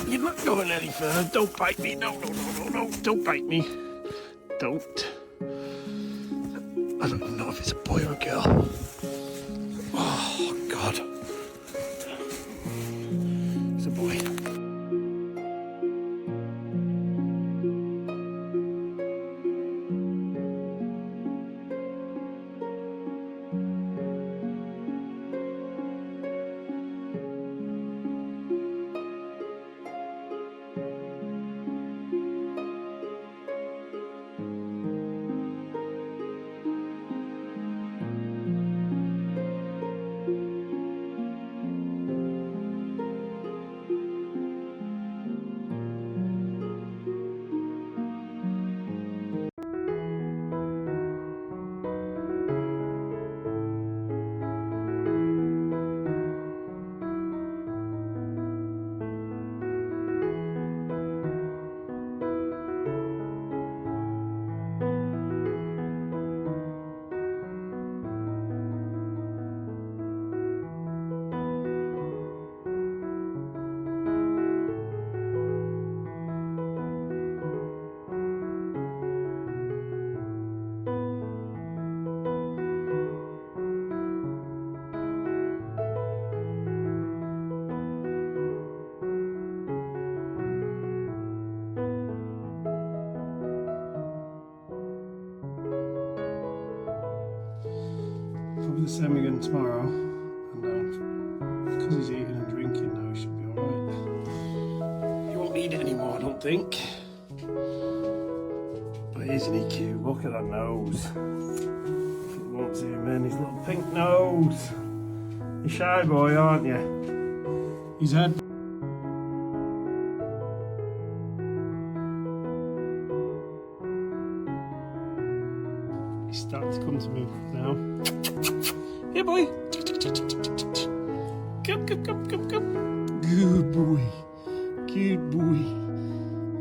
You're not going any further. Don't bite me. No, no, no, no, no. Don't bite me. Don't. I don't know if it's a boy or a girl. Oh, God. It's a boy. Probably the same again tomorrow, and because he's eating and drinking now, he should be alright. He won't need it anymore, I don't think. But isn't he cute? Look at that nose. If you won't zoom in, his little pink nose. You're a shy boy, aren't you? His head. He's starting to come to me now. Here, boy. Come, come, come, come, come. Good boy. Cute boy.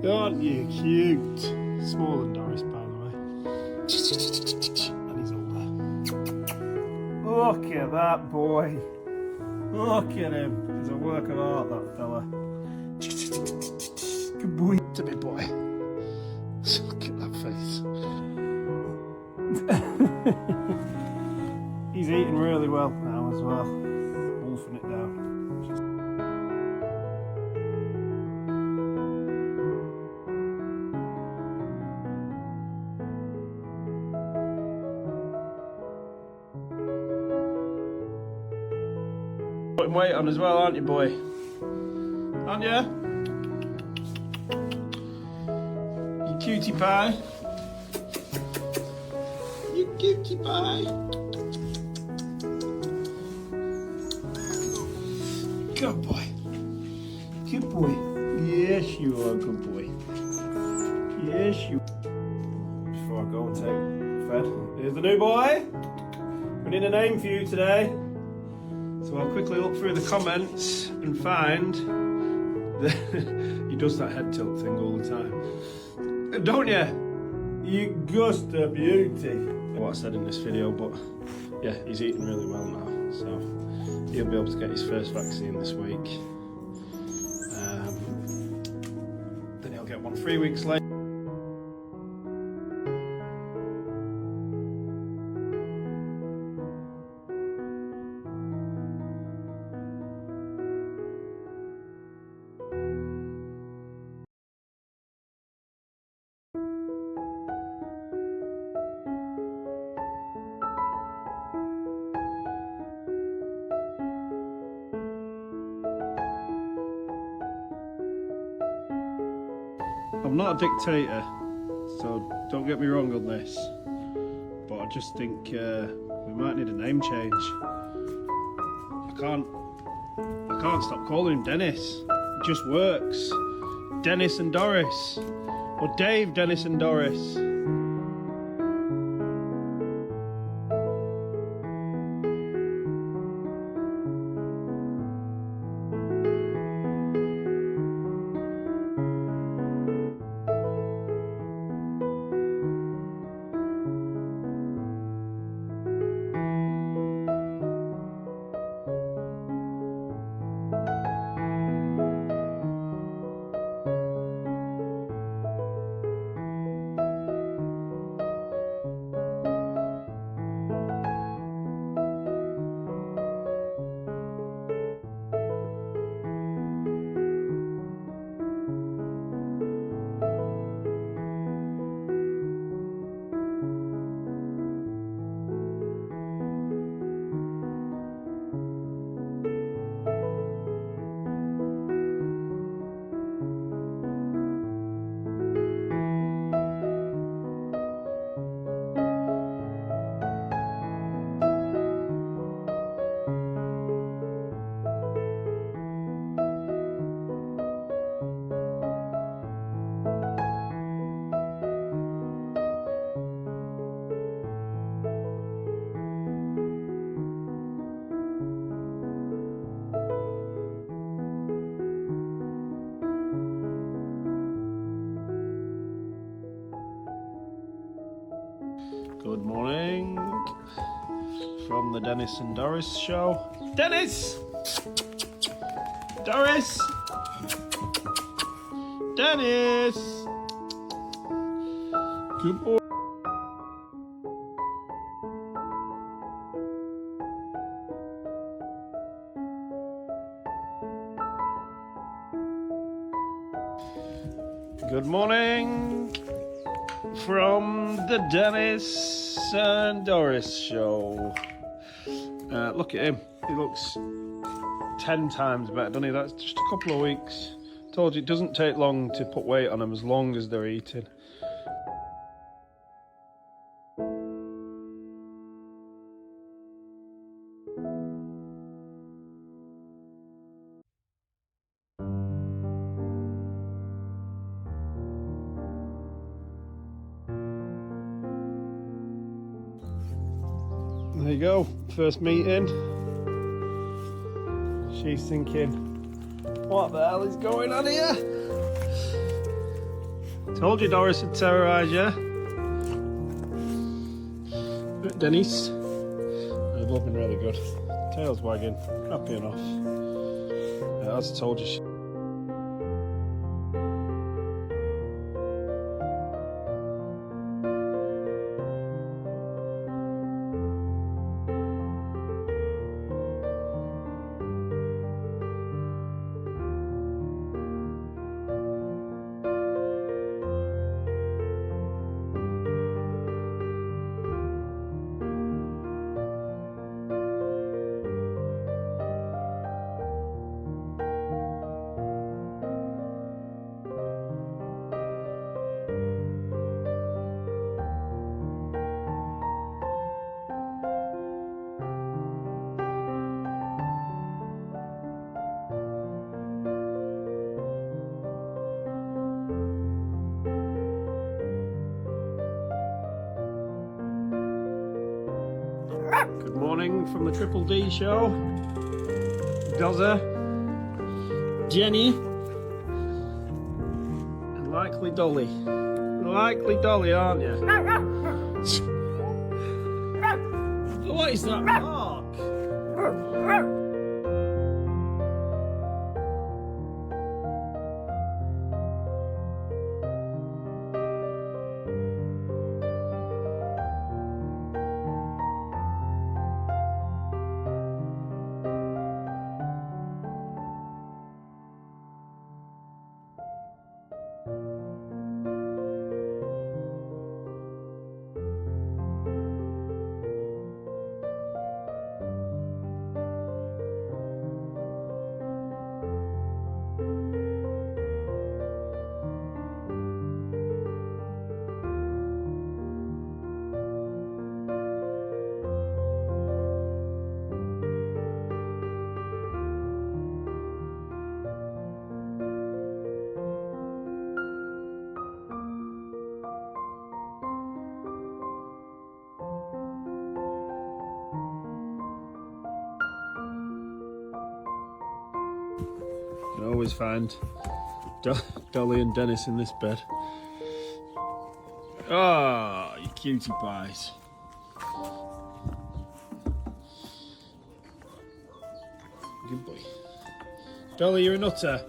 Aren't you cute? Smaller than Doris, by the way. And he's older. Look at that boy. Look at him. He's a work of art, that fella. Good boy. It's a big boy. Look at that face. He's eating really well now as well. Wolfing it down. Putting weight on as well, aren't you, boy? Aren't you? You cutie pie. You cutie pie. Good boy. Good boy. Yes, you are a good boy. Yes, you. Before I go and take Fred, here's the new boy. We need a name for you today. So I'll quickly look through the comments and find that he does that head tilt thing all the time. Don't you? You just a beauty. What I said in this video, but yeah, he's eating really well now. So he'll be able to get his first vaccine this week. Then he'll get one 3 weeks later. I'm not a dictator, so don't get me wrong on this, but I just think we might need a name change. I can't stop calling him Dennis. It just works. Dennis and Doris, or Dave, Dennis and Doris. Good morning from the Dennis and Doris show. Dennis! Doris! Dennis! Good boy. Good morning from the Dennis and Doris show. Look at him. He looks 10 times better, doesn't he? That's just a couple of weeks. Told you it doesn't take long to put weight on them as long as they're eating. There you go, first meeting. She's thinking, what the hell is going on here? Told you Doris would terrorise you. Dennis, they've all been really good. Tail's wagging, happy enough. As I told you, good morning from the Triple D show. Dozza, Jenny, and Likely Dolly. Likely Dolly, aren't you? What is that bark? You can always find Dolly and Dennis in this bed. Ah, you cutie pies. Good boy. Dolly, you're a nutter.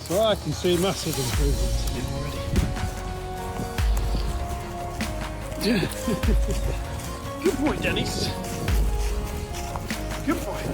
So I can see massive improvements in him already. Good boy, Dennis. Good boy.